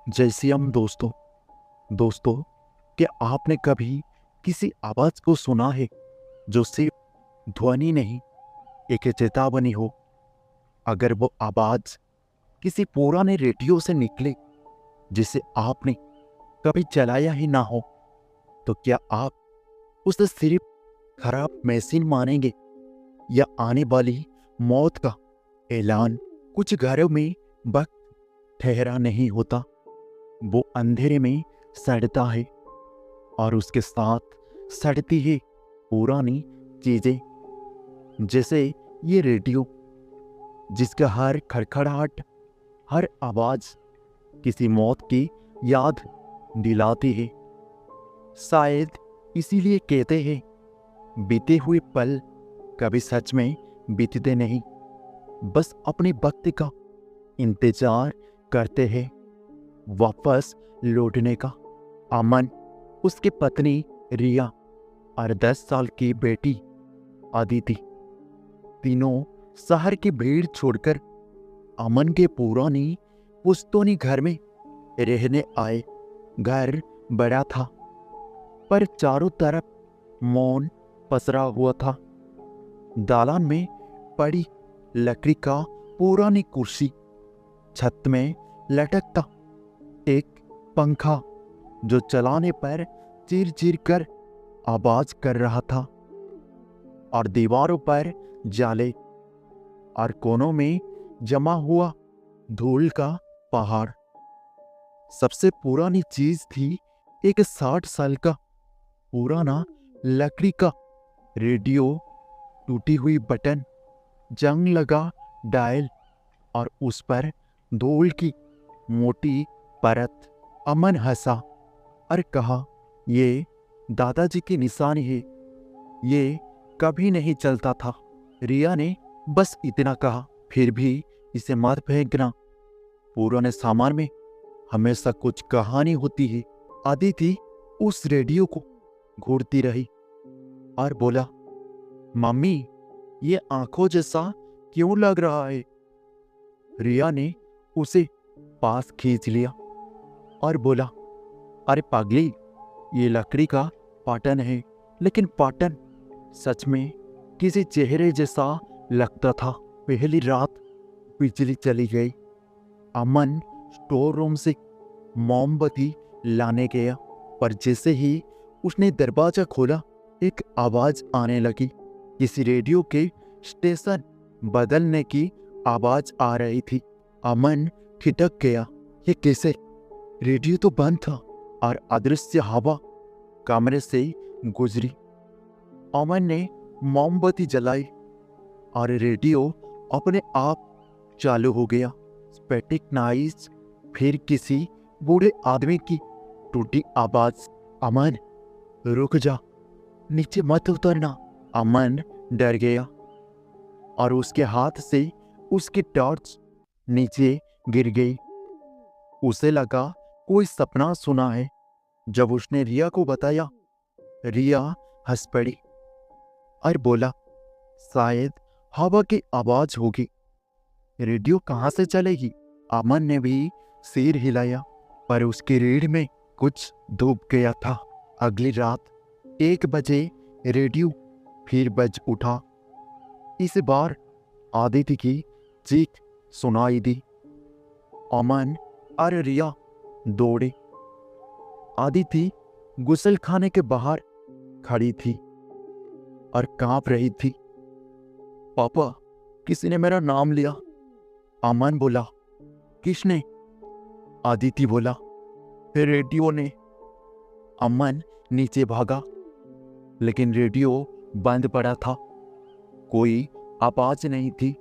जैसे हम दोस्तों, क्या आपने कभी किसी आवाज को सुना है जो सिर्फ ध्वनि नहीं, एक चेतावनी हो? अगर वो आवाज किसी पुराने रेडियो से निकले जिसे आपने कभी चलाया ही ना हो, तो क्या आप उसे सिर्फ खराब मशीन मानेंगे या आने वाली मौत का ऐलान? कुछ घरों में वक्त ठहरा नहीं होता, वो अंधेरे में सड़ता है और उसके साथ सड़ती है पुरानी चीजें। जैसे ये रेडियो, जिसका हर खड़खड़ाहट, हर आवाज किसी मौत की याद दिलाती है। शायद इसीलिए कहते हैं, बीते हुए पल कभी सच में बीतते नहीं, बस अपने वक्त का इंतजार करते हैं वापस लौटने का। अमन, उसकी पत्नी रिया और 10 साल की बेटी अदिति, तीनों शहर की भीड़ छोड़कर अमन के पुरानी पुश्तैनी घर में रहने आए। घर बड़ा था, पर चारों तरफ मौन पसरा हुआ था। दालान में पड़ी लकड़ी का पुरानी कुर्सी, छत में लटकता एक पंखा जो चलाने पर चिर चिर कर आवाज कर रहा था, और दीवारों पर जाले और कोनों में जमा हुआ धूल का पहाड़। सबसे पुरानी चीज थी एक 60 साल का पुराना लकड़ी का रेडियो, टूटी हुई बटन, जंग लगा डायल और उस पर धूल की मोटी परत। अमन हंसा और कहा, ये दादाजी की निशानी है, ये कभी नहीं चलता था। रिया ने बस इतना कहा, फिर भी इसे मत फेंकना, पुराने सामान में हमेशा कुछ कहानी होती है। अदिति उस रेडियो को घूरती रही और बोला, मम्मी, ये आंखों जैसा क्यों लग रहा है? रिया ने उसे पास खींच लिया और बोला, अरे पागली, ये लकड़ी का पाटन है, लेकिन पाटन सच में किसी चेहरे जैसा लगता था। पहली रात बिजली चली गई। अमन स्टोर रूम से मोमबत्ती लाने गया, पर जैसे ही उसने दरवाजा खोला, एक आवाज आने लगी। किसी रेडियो के स्टेशन बदलने की आवाज आ रही थी। अमन ठिठक गया, ये कैसे? रेडियो तो बंद था और अदृश्य हवा कमरे से गुजरी। अमन ने मोमबत्ती जलाई और रेडियो अपने आप चालू हो गया। स्टैटिक नॉइज, फिर किसी बूढ़े आदमी की टूटी आवाज, अमन रुक जा, नीचे मत उतरना। अमन डर गया और उसके हाथ से उसकी टॉर्च नीचे गिर गई। उसे लगा कोई सपना सुना है। जब उसने रिया को बताया, रिया हंस पड़ी और बोला, शायद हवा की आवाज होगी, रेडियो कहाँ से चलेगी? अमन ने भी सिर हिलाया, पर उसकी रीढ़ में कुछ डूब गया था। अगली रात 1 बजे रेडियो फिर बज उठा। इस बार आदिति की चीख सुनाई दी। अमन और रिया दौड़े। आदिति गुसलखाने के बाहर खड़ी थी और कांप रही थी। पापा, किसी ने मेरा नाम लिया। अमन बोला, किसने? आदिति बोला, फिर रेडियो ने। अमन नीचे भागा, लेकिन रेडियो बंद पड़ा था, कोई आवाज नहीं थी।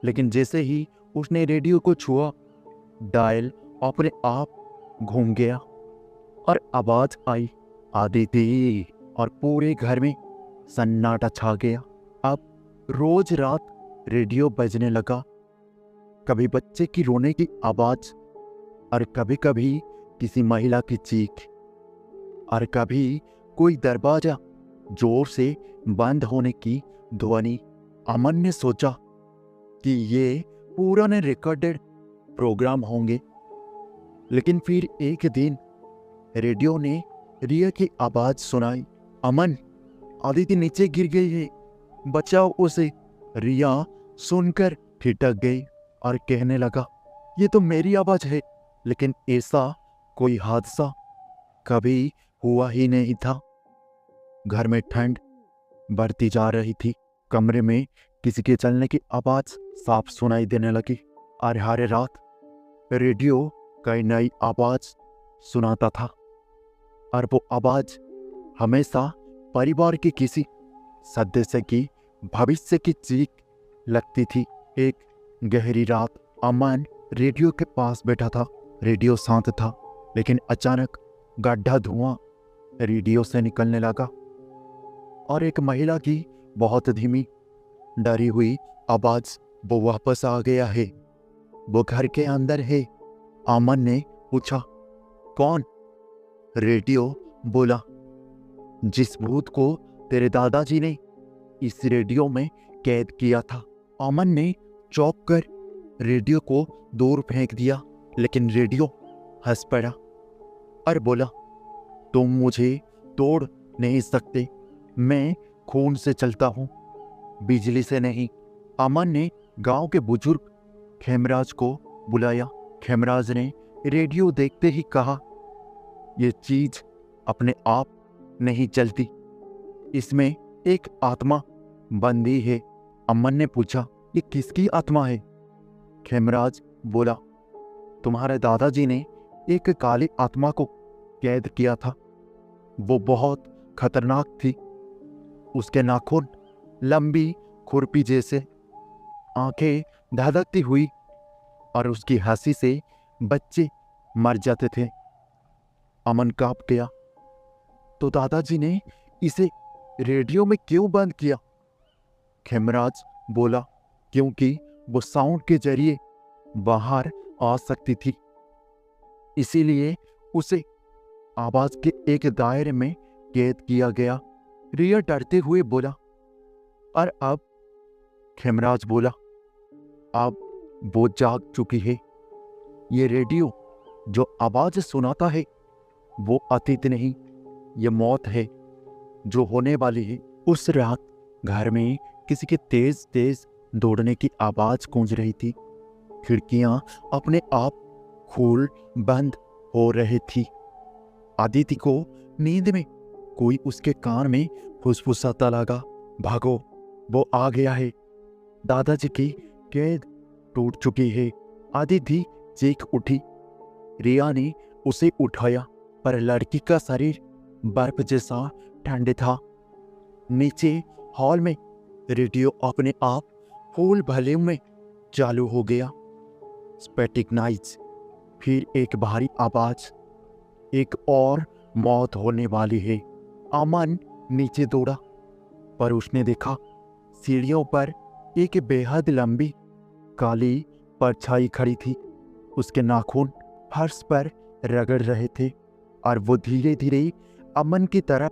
लेकिन जैसे ही उसने रेडियो को छुआ, डायल अपने आप घूम गया और आवाज आई, आदिति, और पूरे घर में सन्नाटा छा गया। अब रोज रात रेडियो बजने लगा, कभी बच्चे की रोने की आवाज और कभी कभी किसी महिला की चीख और कभी कोई दरवाजा जोर से बंद होने की ध्वनि। अमन ने सोचा कि ये पुराने रिकॉर्डेड प्रोग्राम होंगे, लेकिन फिर एक दिन रेडियो ने रिया की आवाज सुनाई, अमन, आदिति नीचे गिर गई है, बचाओ उसे। रिया सुनकर ठिठक गई और कहने लगा, ये तो मेरी आवाज है। लेकिन ऐसा कोई हादसा कभी हुआ ही नहीं था। घर में ठंड बढ़ती जा रही थी। कमरे में किसी के चलने की आवाज साफ सुनाई देने लगी और हर रात रेडियो कई नई आवाज सुनाता था और वो आवाज हमेशा परिवार के किसी सदस्य की भविष्य की चीख लगती थी। एक गहरी रात अमन रेडियो के पास बैठा था। रेडियो शांत था, लेकिन अचानक गड्ढा धुआं रेडियो से निकलने लगा और एक महिला की बहुत धीमी डरी हुई आवाज, वो वापस आ गया है, वो घर के अंदर है। अमन ने पूछा, कौन? रेडियो बोला, जिस भूत को तेरे दादाजी ने इस रेडियो में कैद किया था। अमन ने चौंक कर रेडियो को दूर फेंक दिया, लेकिन रेडियो हंस पड़ा और बोला, तुम मुझे तोड़ नहीं सकते, मैं खून से चलता हूं, बिजली से नहीं। अमन ने गांव के बुजुर्ग खेमराज को बुलाया। खेमराज ने रेडियो देखते ही कहा, ये चीज अपने आप नहीं चलती, इसमें एक आत्मा बंदी है। अमन ने पूछा, ये किसकी आत्मा है? खेमराज बोला, तुम्हारे दादाजी ने एक काली आत्मा को कैद किया था। वो बहुत खतरनाक थी। उसके नाखून लंबी खुरपी जैसे, आंखें धधकती हुई और उसकी हंसी से बच्चे मर जाते थे। अमन कांप गया। तो दादाजी ने इसे रेडियो में क्यों बंद किया? खेमराज बोला, क्योंकि वो साउंड के जरिए बाहर आ सकती थी, इसीलिए उसे आवाज के एक दायरे में कैद किया गया। रिया डरते हुए बोला, और अब? खेमराज बोला, अब वो जाग चुकी है। ये रेडियो जो आवाज सुनाता है वो अतीत नहीं, ये मौत है जो होने वाली है। उस रात घर में किसी के तेज तेज दौड़ने की आवाज गूंज रही थी। खिड़कियां अपने आप खोल बंद हो रही थी। आदिति को नींद में कोई उसके कान में फुसफुसाता लगा, भागो, वो आ गया है, दादाजी की कैद टूट चुकी है। आदिति चीख उठी। रिया ने उसे उठाया, पर लड़की का शरीर बर्फ जैसा ठंडा था। नीचे हॉल में रेडियो अपने आप फुल वॉल्यूम में चालू हो गया। स्टैटिक नॉइज, फिर एक भारी आवाज, एक और मौत होने वाली है। अमन नीचे दौड़ा, पर उसने देखा सीढ़ियों पर एक बेहद लंबी काली परछाई खड़ी थी। उसके नाखून फर्श पर रगड़ रहे थे और वो धीरे धीरे अमन की तरफ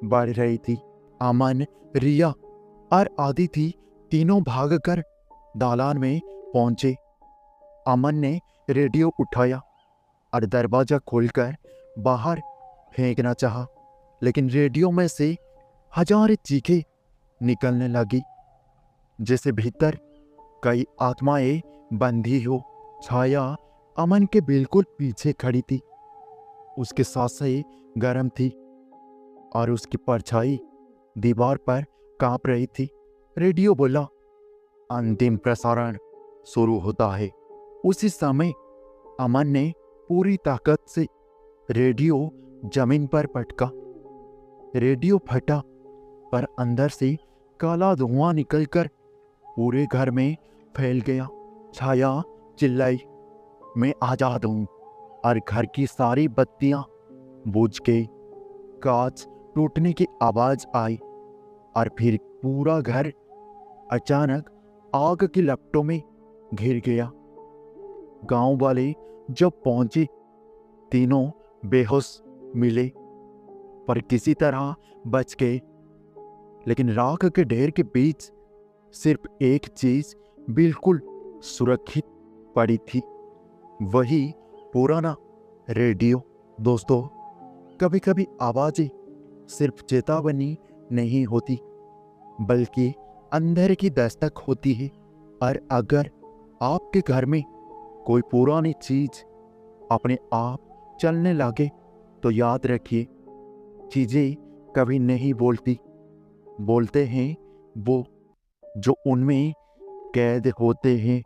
बढ़ रही थी। अमन, रिया और आदिति तीनों भागकर दालान में पहुंचे। अमन ने रेडियो उठाया और दरवाजा खोलकर बाहर फेंकना चाहा, लेकिन रेडियो में से हजारों चीखें निकलने लगी, जैसे भीतर कई आत्माएं बंधी हो। छाया अमन के बिल्कुल पीछे खड़ी थी। उसके सांसें गर्म थी और उसकी परछाई दीवार पर कांप रही थी। रेडियो बोला, अंतिम प्रसारण शुरू होता है। उसी समय अमन ने पूरी ताकत से रेडियो जमीन पर पटका। रेडियो फटा, पर अंदर से काला धुआं निकलकर पूरे घर में फैल गया। छाया चिल्लाई, मैं आजाद हूं, और घर की सारी बत्तियां बुझ गई। कांच टूटने की आवाज आई और फिर पूरा घर अचानक आग की लपटों में घिर गया। गांव वाले जब पहुंचे, तीनों बेहोश मिले, पर किसी तरह बच गए। लेकिन राख के ढेर के बीच सिर्फ एक चीज बिल्कुल सुरक्षित पड़ी थी, वही पुराना रेडियो। दोस्तों, कभी कभी आवाज़ें सिर्फ चेतावनी नहीं होती, बल्कि अंदर की दस्तक होती है। और अगर आपके घर में कोई पुरानी चीज अपने आप चलने लगे, तो याद रखिए, चीजें कभी नहीं बोलती, बोलते हैं वो जो उनमें कैद होते हैं।